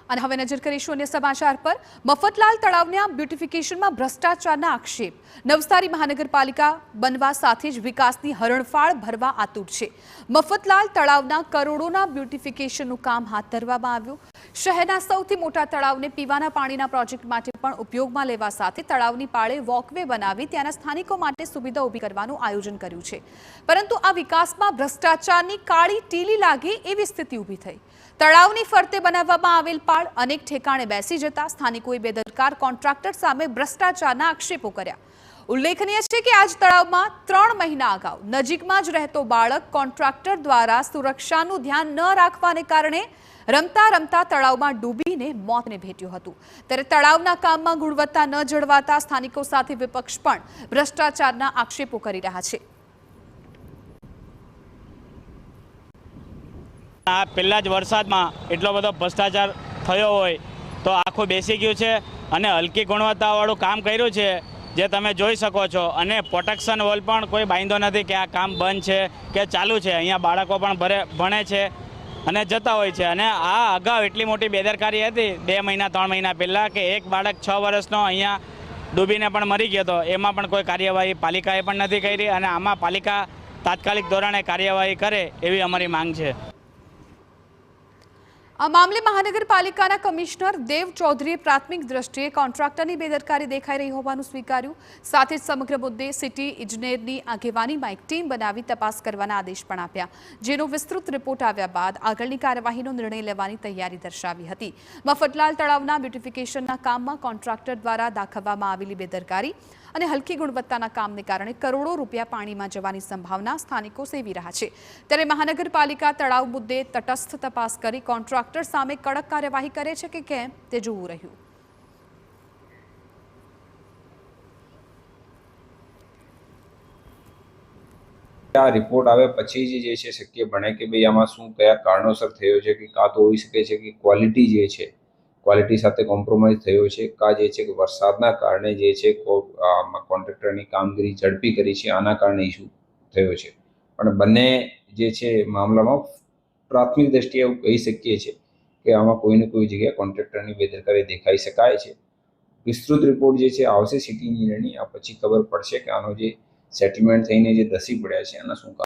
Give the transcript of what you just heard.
અને હવે નજર કરીશું અન્ય સમાચાર પર। મફતલાલ તળાવના બ્યુટિફિકેશનમાં ભ્રષ્ટાચારના આક્ષેપ। નવસારી મહાનગરપાલિકા બનવા સાથે જ વિકાસની હરણફાળ ભરવા આતુર છે। મફતલાલ તળાવના કરોડોના બ્યુટિફિકેશનનું કામ હાથ ધરવામાં આવ્યું। શહેરના સૌથી મોટા તળાવને પીવાના પાણીના પ્રોજેક્ટ માટે પણ ઉપયોગમાં લેવા સાથે તળાવની પાળે વોકવે બનાવી ત્યાંના સ્થાનિકો માટે સુવિધા ઊભી કરવાનું આયોજન કર્યું છે। પરંતુ આ વિકાસમાં ભ્રષ્ટાચારની કાળી ટીલી લાગે એવી સ્થિતિ ઊભી થઈ। તળાવની ફરતે બનાવવામાં આવેલ પાળ અનેક ઠેકાણે બેસી જતા સ્થાનિકોએ બેદરકાર કોન્ટ્રાક્ટર સામે ભ્રષ્ટાચારના આક્ષેપો કર્યા। ઉલ્લેખનીય છે કે આજ તળાવમાં 3 મહિના અગાઉ નજીકમાં જ રહેતો બાળક કોન્ટ્રાક્ટર દ્વારા સુરક્ષાનું ધ્યાન ન રાખવાને કારણે રમતા રમતા તળાવમાં ડૂબીને મોતને ભેટ્યું હતું। ત્યારે તળાવના કામમાં ગુણવત્તા ન જળવાતા સ્થાનિકો સાથે વિપક્ષ પણ ભ્રષ્ટાચારના આક્ષેપો કરી રહ્યા છે। આ પહેલા જ વરસાદમાં એટલો બધો ભ્રષ્ટાચાર થયો હોય તો આખું બેસી ગયું છે અને હલકી ગુણવત્તાવાળું કામ કર્યું છે જે તમે જોઈ શકો છો। અને પ્રોટેક્શન વોલ પણ કોઈ બાંધ્યો નથી કે આ કામ બંધ છે કે ચાલુ છે। અહીંયા બાળકો પણ ભણે છે અને જતા હોય છે। અને આ અગાઉ એટલી મોટી બેદરકારી હતી 2 મહિના 3 મહિના પહેલાં કે એક બાળક 6 વર્ષનો અહીંયા ડૂબીને પણ મરી ગયો હતો। એમાં પણ કોઈ કાર્યવાહી પાલિકાએ પણ નથી કરી અને આમાં પાલિકા તાત્કાલિક ધોરણે કાર્યવાહી કરે એવી અમારી માંગ છે। આ મામલે મહાનગરપાલિકાના કમિશનર દેવ ચૌધરીએ પ્રાથમિક દ્રષ્ટિએ કોન્ટ્રાક્ટરની બેદરકારી દેખાઈ રહી હોવાનું સ્વીકાર્યું। સાથે જ સમગ્ર મુદ્દે સિટી ઇજનેરની આગેવાનીમાં એક ટીમ બનાવી તપાસ કરવાના આદેશ પણ આપ્યા, જેનો વિસ્તૃત રિપોર્ટ આવ્યા બાદ આગળની કાર્યવાહીનો નિર્ણય લેવાની તૈયારી દર્શાવી હતી। મફતલાલ તળાવના બ્યુટિફિકેશનના કામમાં કોન્ટ્રાક્ટર દ્વારા દાખવવામાં આવેલી બેદરકારી અને હલકી ગુણવત્તાના કામને કારણે કરોડો રૂપિયા પાણીમાં જવાની સંભાવના સ્થાનિકો સેવી રહ્યા છે। ત્યારે મહાનગરપાલિકા તળાવ મુદ્દે તટસ્થ તપાસ કરી કોન્ટ્રાક્ટર સામે કડક કાર્યવાહી કરે છે કે કેમ તે જોવું રહ્યું। આ રિપોર્ટ આવે પછી જ જે છે શક્ય બને કે ભાઈ આમાં શું કયા કારણોસર થયો છે કે કાં તો હોઈ શકે છે કે ક્વોલિટી જે છે ક્વોલિટી સાથે કોમ્પ્રોમાઇઝ થયો છે, કાં જે છે કે વરસાદના કારણે જે છે કોન્ટ્રાક્ટરની કામગીરી ઝડપી કરી છે આના કારણે ઇસ્યુ થયો છે। પણ બંને જે છે મામલામાં પ્રાથમિક દ્રષ્ટિએ એવું કહી શકીએ છીએ કે આમાં કોઈને કોઈ જગ્યાએ કોન્ટ્રાક્ટરની બેદરકારી દેખાઈ શકાય છે। વિસ્તૃત રિપોર્ટ જે છે આવશે સિટી ઇન્જિનિયરની, આ પછી ખબર પડશે કે આનો જે સેટલમેન્ટ થઈને જે ધસી પડ્યા છે એના શું